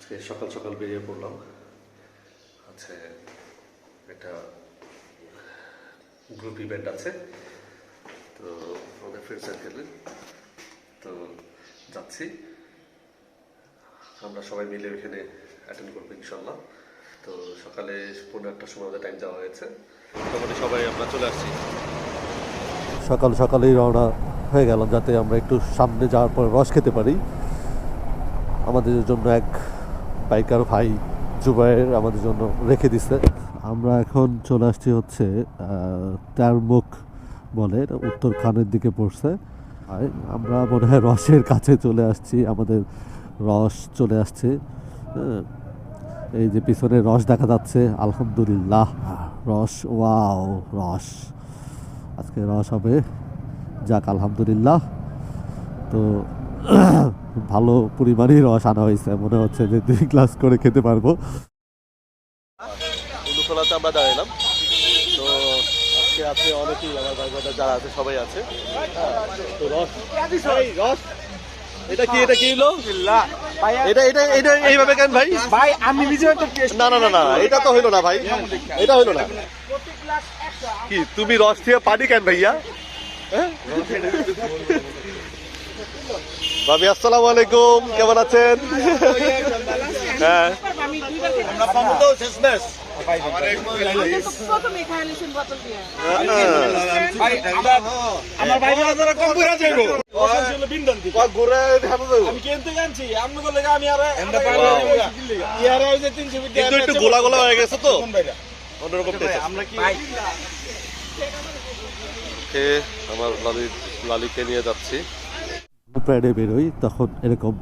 আজকে সকাল সকাল বেরিয়ে পড়লাম। আচ্ছা, একটা গ্রুপ ইভেন্ট আছে, তো আমাদের ফ্রেন্ড সার্কেলে তো যাচ্ছি। আমরা সবাই মিলে ওইখানে অ্যাটেন্ড করবো ইনশাল্লাহ। তো সকালে 11:30টার সময় আমাদের টাইম দেওয়া হয়েছে, মোটামুটি সবাই আমরা চলে আসছি। সকাল সকালেই রওনা হয়ে গেলাম যাতে আমরা একটু সামনে যাওয়ার পর রস খেতে পারি। আমাদের জন্য এক বাইকার ভাই জুবাইর আমাদের জন্য রেখে দিচ্ছে। আমরা এখন চলে আসছি হচ্ছে তেরমুখ বলে, উত্তরখানের দিকে পড়ছে। আর আমরা মনে হয় রসের কাছে চলে আসছি, আমাদের রস চলে আসছে। এই যে পিছনে রস দেখা যাচ্ছে, আলহামদুলিল্লাহ রস, ওয়াও রস, আজকে রস হবে, যাক আলহামদুলিল্লাহ। তো ভালো পরিমাণেই রস আনা হয়েছে, মনে হচ্ছে যে 2 গ্লাস করে খেতে পারবো। উলুখোলাতে আমরা দাঁড়ালাম, তো আজকে আছে অনেকেই, আমার ভাই বোনেরা যারা আছে সবাই আছে। তো রস, রস এটা কি, এটা কি হলো? এটা এটা এটা এইভাবে কেন ভাই? ভাই আমি নিজে একটা টেস্ট, না না না না, এটা তো হইলো না ভাই, এটা হইলো না। কি তুমি রস দিয়ে পানি কেন ভাইয়া? ভাবি আসসালামু আলাইকুম, কেমন আছেন? হ্যাঁ আমার ভাই যারা কম করে যাইবো বিন্দন দিকে ঘুরে আমি কিনতে জানছি আমি বলে আমি আর ইয়ারে ওই যে 300 বিট কিন্তু একটু গোলা গোলা হয়ে গেছে তো অন্যরকম টেস্ট। আমরা কি আমার লালিকে নিয়ে যাচ্ছি। প্যাডে বেরোই তখন এরকম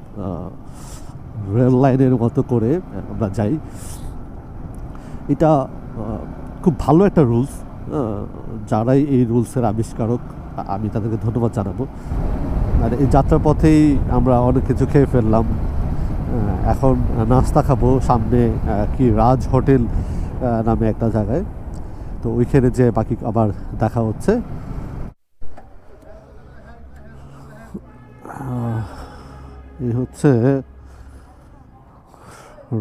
রেল লাইনের মতো করে আমরা যাই। এটা খুব ভালো একটা রুলস, যারাই এই রুলসের আবিষ্কারক আমি তাদেরকে ধন্যবাদ জানাবো। আর এই যাত্রাপথেই আমরা অনেক কিছু খেয়ে ফেললাম। এখন নাস্তা খাবো সামনে, কি রাজ হোটেল নামে একটা জায়গায়, তো ওইখানে যে বাকি আবার দেখা হচ্ছে। এই হচ্ছে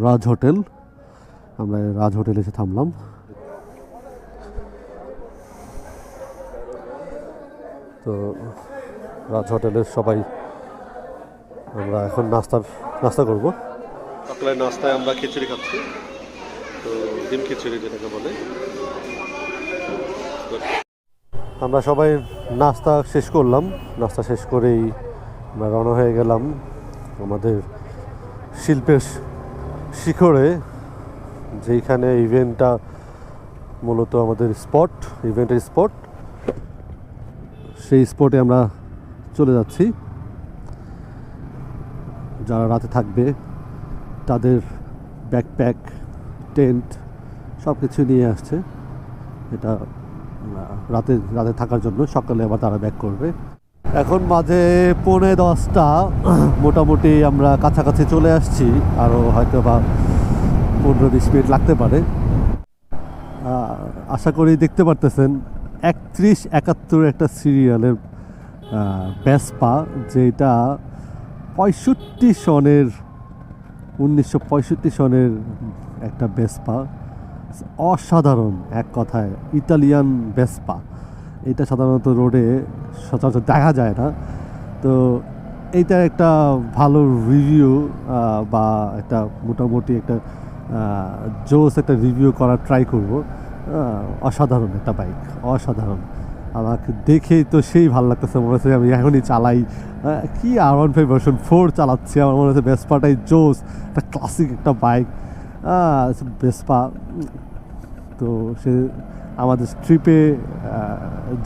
রাজ হোটেল, আমরা রাজ হোটেলে এসে থামলাম। তো রাজ হোটেলের সবাই আমরা এখন নাস্তা করব। সকালের নাস্তায় আমরা খিচুড়ি খাচ্ছি, তো ডিম খিচুড়ি যেটাকে বলে। আমরা সবাই নাস্তা শেষ করলাম, নাস্তা শেষ করেই আমরা রওনা হয়ে গেলাম আমাদের শিল্পের শিখরে, যেইখানে ইভেন্টটা মূলত আমাদের ইভেন্টের স্পট, সেই স্পটে আমরা চলে যাচ্ছি। যারা রাতে থাকবে তাদের ব্যাকপ্যাক, টেন্ট সব কিছু নিয়ে আসছে, এটা রাতে থাকার জন্য। সকালে আবার তারা ব্যাক করবে। এখন মাঝে 10:45, মোটামুটি আমরা কাছাকাছি চলে আসছি, আরও হয়তো বা 15-20 মিনিট লাগতে পারে। আশা করি দেখতে পারতেছেন 3171 একটা সিরিয়ালের ভেসপা, যেটা 1965 সনের একটা ভেসপা। অসাধারণ, এক কথায় ইতালিয়ান ভেসপা। এটা সাধারণত রোডে সচরাচর দেখা যায় না। তো এইটা একটা ভালো রিভিউ বা একটা মোটামুটি একটা জোস একটা রিভিউ করার ট্রাই করব। অসাধারণ একটা বাইক, অসাধারণ। আমাকে দেখেই তো সেই ভালো লাগতেছে, মনে হচ্ছে আমি এখনই চালাই। কি R15 ভার্সন 4 চালাচ্ছি, আমার মনে হচ্ছে ভেসপাটাই জোস, একটা ক্লাসিক একটা বাইক ভেসপা। তো সে আমাদের ট্রিপে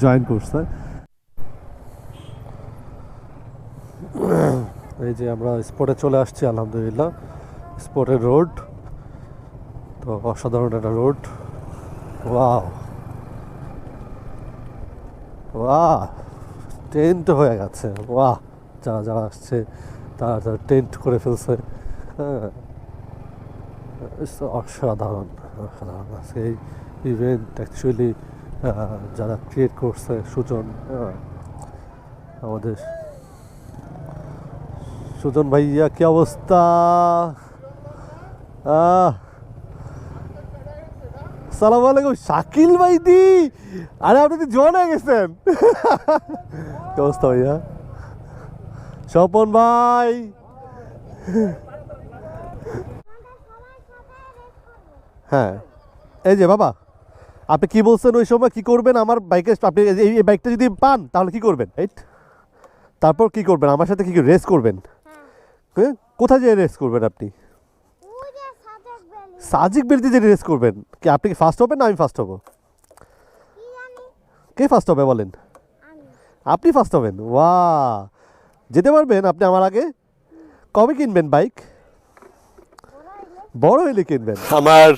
জয়েন করছে। এই যে আমরা স্পটে চলে আসছি, আলহামদুলিল্লাহ। স্পটের রোড তো অসাধারণ একটা রোড। ওয়াও ওয়াহ, টেন্ট হয়ে গেছে, ওয়াহ। যারা যারা আসছে তারা টেন্ট করে ফেলছে। হ্যাঁ, অসাধারণ অসাধারণ আছে এই ইভেন্ট। অ্যাকচুয়ালি যারা ক্রিয়েট করছে সুজন, আমাদের সুজন ভাইয়া, কি অবস্থা? সালাম আলাইকুম শাকিল ভাইদি, আরে আপনি তো জোন হয়ে গেছেন। কি অবস্থা ভাইয়া? স্বপন ভাই, হ্যাঁ এই যে বাবা, আপনি কি বলছেন ওই সময় কি করবেন আমার বাইকে? আপনি এই বাইকটা যদি পান তাহলে কি করবেন? রাইট, তারপর কি করবেন আমার সাথে? কি রেস করবেন? হ্যাঁ, কোথায় যেয়ে রেস করবেন আপনি? সাজিক বেলতে যে রেস করবেন, কি আপনি কি ফার্স্ট হবেন না আমি ফার্স্ট হব? কে ফার্স্ট হবে বলেন? আপনি ফার্স্ট হবেন। ওয়া, যেতে পারবেন আপনি আমার আগে? কবে কিনবেন বাইক? বড় হইলে কিনবেন। আমার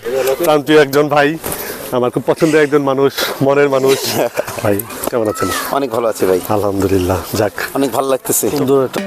প্রান্তীয় একজন ভাই, আমার খুব পছন্দের একজন মানুষ, মনের মানুষ। ভাই কেমন আছেন? অনেক ভালো আছে ভাই, আলহামদুলিল্লাহ। যাক, অনেক ভালো লাগতেছে। সুন্দর একটা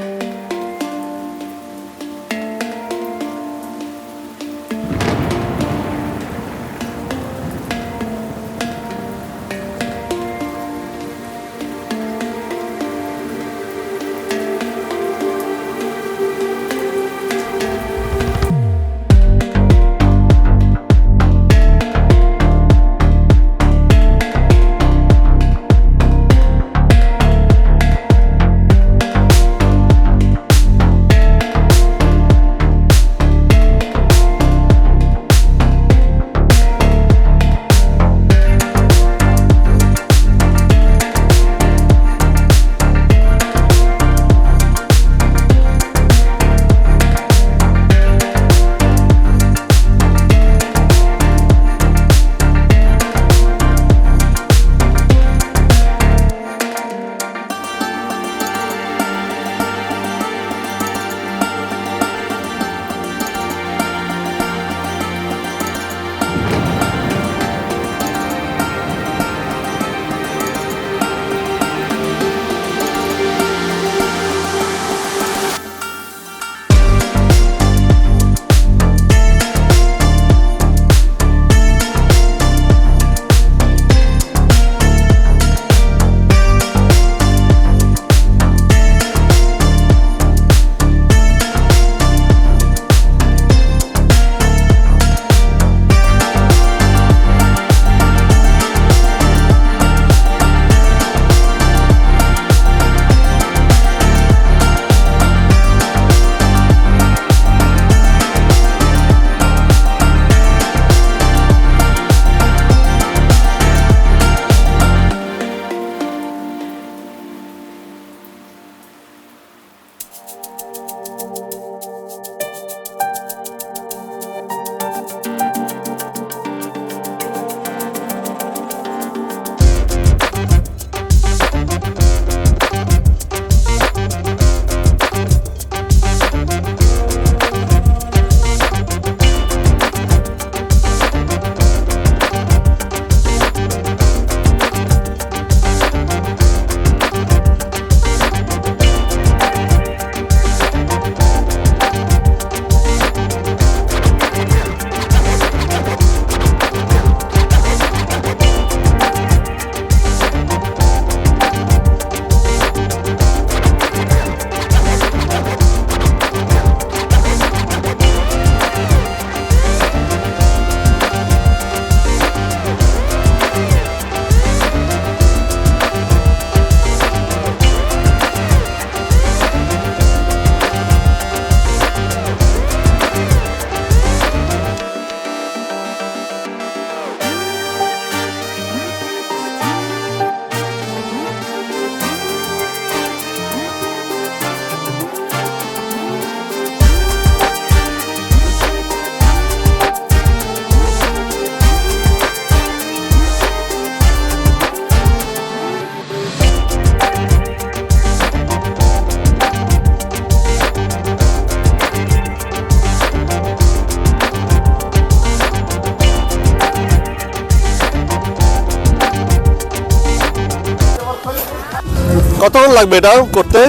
কতক্ষণ লাগবে এটা করতে?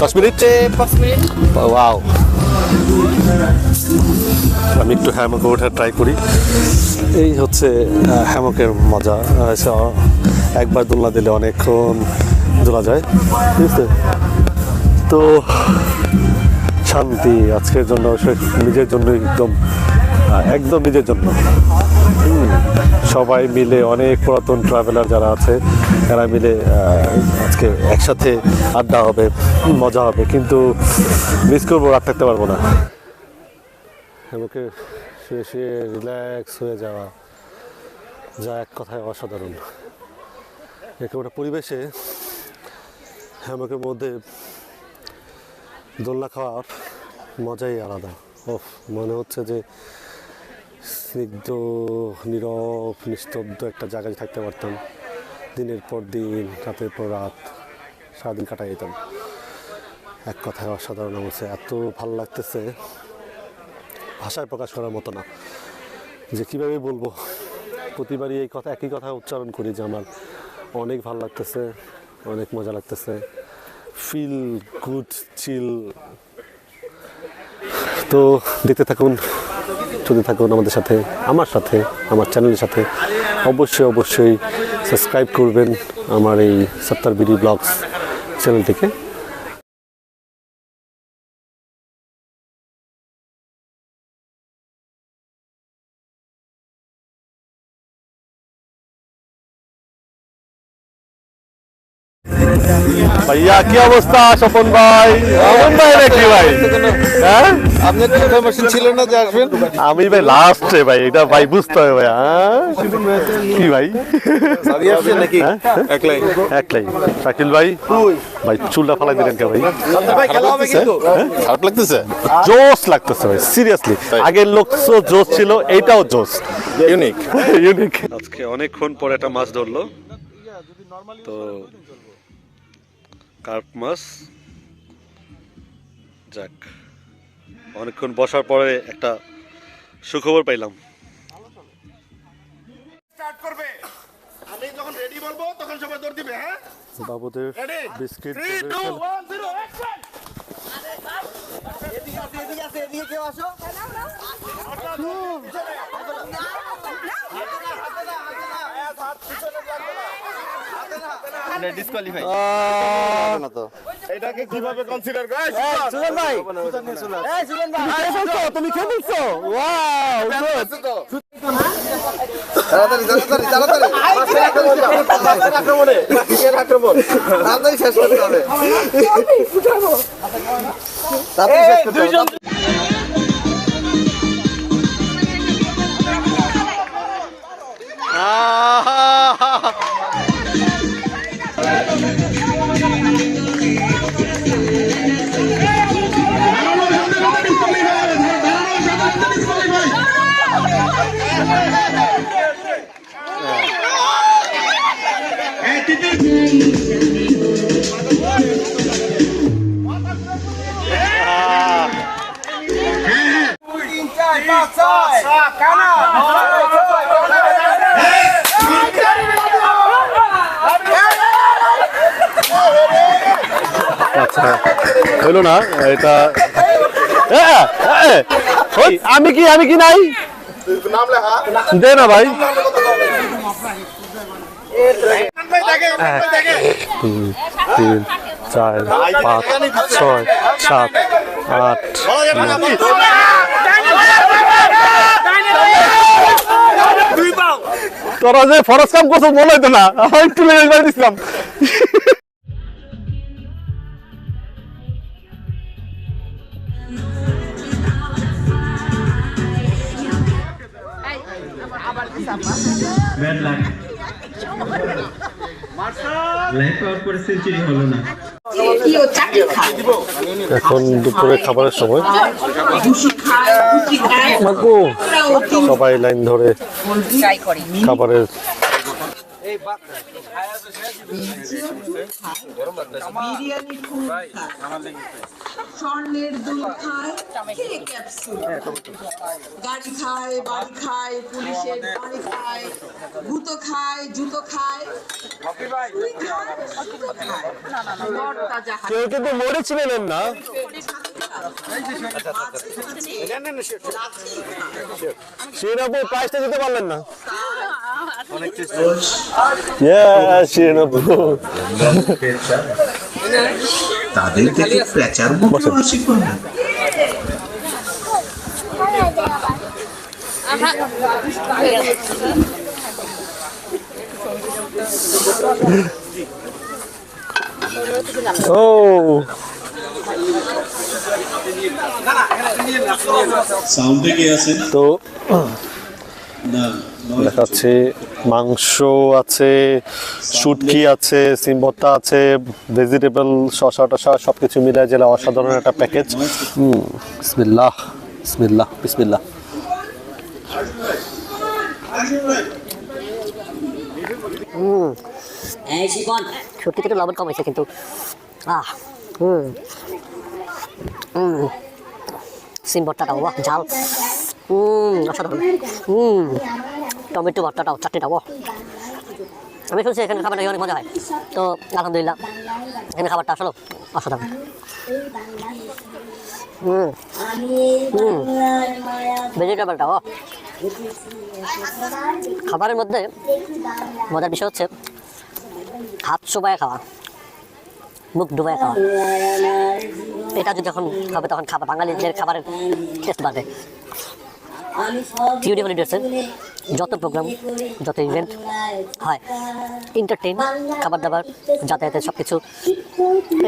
10 মিনিট? 5 মিনিট। ওয়াও, আমি একটু হ্যামকে ওঠা ট্রাই করি। এই হচ্ছে হ্যামকের মজা। একবার দোলনা দিলে অনেকক্ষণ দোলা যায়, ঠিক আছে? তো শান্তি আজকের জন্য নিজের জন্য একদম নিজের জন্য। সবাই মিলে অনেক পুরাতন ট্রাভেলার যারা আছে এরা মিলে আজকে একসাথে আড্ডা হবে, মজা হবে, কিন্তু মিস করবো, রাত থাকতে পারবো না। আমাকে শুয়ে শুয়ে রিল্যাক্স হয়ে যাওয়া, যা এক কথায় অসাধারণ। একেবারে পরিবেশে হ্যামকের মধ্যে দোলনা খাওয়ার মজাই আলাদা। ওফ, মনে হচ্ছে যে স্নিগ্ধ, নীরব, নিস্তব্ধ একটা জায়গায় থাকতে পারতাম। দিনের পর দিন, রাতের পর রাত, সারাদিন কাটাই যেতাম। এক কথায় অসাধারণ। আমার এত ভালো লাগতেছে, ভাষায় প্রকাশ করার মতো না যে কীভাবে বলবো। প্রতিবারই একই কথা উচ্চারণ করি যে আমার অনেক ভালো লাগতেছে, অনেক মজা লাগতেছে, ফিল গুড, চিল। তো দেখতে থাকুন, চলতে থাকুন আমাদের সাথে, আমার চ্যানেলের সাথে। অবশ্যই সাবস্ক্রাইব করবেন আমার এই সত্তার বিডি ব্লগস চ্যানেলটিকে। ভাইয়া কি অবস্থা? স্বপন ভাই, নাকি ভাই? হ্যাঁ, আপনার তো ইনফরমেশন ছিল না যে আসবেন। আমি ভাই লাস্টে ভাই, এটা ভাই বুঝতে হবে ভাই। কি ভাই সরি আসছেন নাকি? একলাই শাকিল ভাই, ভাই চুলটা ফালাই দিলেন কে ভাই? ভাই খেলা হবে কিন্তু খারাপ লাগতেছে, জোস লাগতেছে ভাই, সিরিয়াসলি। আগের লোক জোস ছিল, এইটাও জোস, ইউনিক। আজকে অনেকক্ষণ পরে একটা মাছ ধরলো, তো কার্প মাছ। যাক, অনেকক্ষণ বসার পরে একটা সুখবর পাইলাম। স্টার্ট করবে, আমি যখন রেডি বলবো তখন সবাই দৌড় দিবে। হ্যাঁ, বাবুদের বিস্কিট। 3 2 1 0 অ্যাকশন। এদিকে কেউ আসো। ডিসকোয়ালিফাই না তো। এটাকে কিভাবে কনসিডার করে? সুজন ভাই, সুজন ভাই, তুমি কে বলছো? ওয়াও, তাড়াতাড়ি শেষ করতে হবে। আচ্ছা, হইলো না এটা। আমি কি নাই দে না ভাই। 2 3 4 5 6 7 8 তোরা যে ফরজ কাম করছো মনে হইতো না, একটু লেগে দিছিলাম। ব্যাড লাক, লাইফ আউট করে সেঞ্চুরি হলো না। এখন দুপুরে খাবারের সময়, সবাই লাইন ধরে খাবারের। স্বর্ণের দুল খায়, খেয়ে ক্যাপসুল গাড়ি খায়, বাড়ি খায়, পুলিশের বাড়ি খায়, ভূত খায়, জুতো খায়, চুরি খায়, জুতো খায়। তরতাজা হাত। কেউ কিন্তু মরেছিলেন না। শিরিনাপুর প্রাইসটা দিতে পারলেন না। তাদের থেকে প্যাচার মতো শিখুন না। ও সাউন্ডে কি আছে তো না দেখাচ্ছি মাংস আছে, শুটকি আছে, সিম ভর্তা আছে, ভেজিটেবল শসা টসা সব কিছু মিলে যেটা অসাধারণ একটা প্যাকেজ। বিসমিল্লাহ বিসমিল্লাহ বিসমিল্লাহ। সত্যি থেকে লবণ কম হয়েছে কিন্তু সিম ভর্তাটা বাহ ঝাল, অসাধারণ। টমেটো ভর্তাটাও, চাটনিটা বাহ। আমি শুনছি এখানে খাবারটা অনেক মজা হয়, তো আলহামদুলিল্লাহ এখানে খাবারটা আসলে অসাধারণ। ভেজিটেবলটা ও খাবারের মধ্যে মজার বিষয় হচ্ছে হাত চোবায় খাওয়া, মুখ ডুবায় খাওয়া। এটা যদি যখন হবে তখন খাবার বাঙালিদের খাবারের টেস্ট বাড়বে। টিউডি হলিডেসে যত প্রোগ্রাম, যত ইভেন্ট হয়, এন্টারটেইন, খাবার দাবার, যাতায়াতের সব কিছু,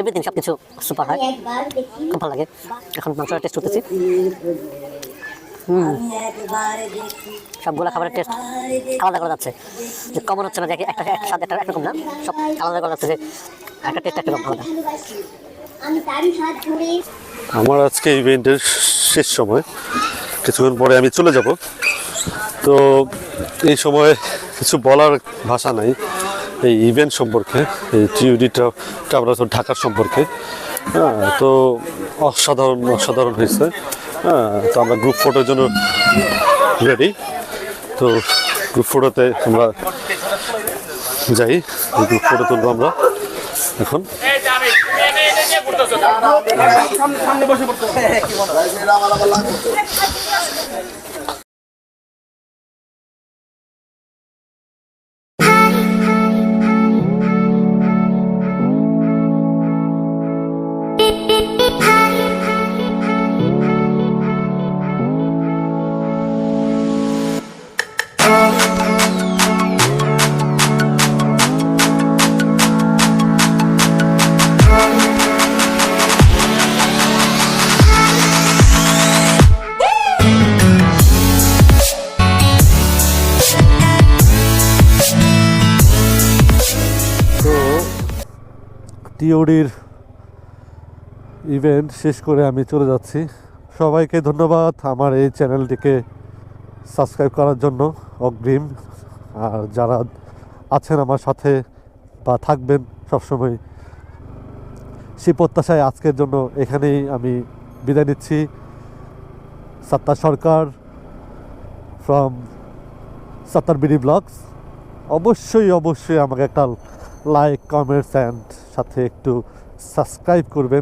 এভরিথিং সব কিছু সুপার হয়, খুব ভালো লাগে। এখন মাংসটা টেস্ট করতেছি। সবগুলো খাবারের টেস্ট আলাদা করা যাচ্ছে, যে কমন হচ্ছে না, যে একটা স্বাদ একটা একরকম না, সব আলাদা করা যাচ্ছে, যে একটা টেস্ট একরকম আলাদা। আমার আজকে ইভেন্টের শেষ সময়, কিছুক্ষণ পরে আমি চলে যাব। তো এই সময় কিছু বলার ভাষা নাই এই ইভেন্ট সম্পর্কে, এই টিউডি ট্রাভেলার্স ঢাকার সম্পর্কে। হ্যাঁ, তো অসাধারণ অসাধারণ হয়েছে। হ্যাঁ, তো আমরা গ্রুপ ফটোর জন্য রেডি। তো গ্রুপ ফটোতে আমরা যাই, গ্রুপ ফটো তুলবো আমরা এখন। টিওডির ইভেন্ট শেষ করে আমি চলে যাচ্ছি। সবাইকে ধন্যবাদ আমার এই চ্যানেলটিকে সাবস্ক্রাইব করার জন্য অগ্রিম, আর যারা আছেন আমার সাথে বা থাকবেন সবসময়, সেই প্রত্যাশায় আজকের জন্য এখানেই আমি বিদায় নিচ্ছি। সাত্তার সরকার ফ্রম সাত্তার বিডি ব্লগস। অবশ্যই অবশ্যই আমাকে একটা লাইক, কমেন্টস অ্যান্ড সাথে একটু সাবস্ক্রাইব করবেন।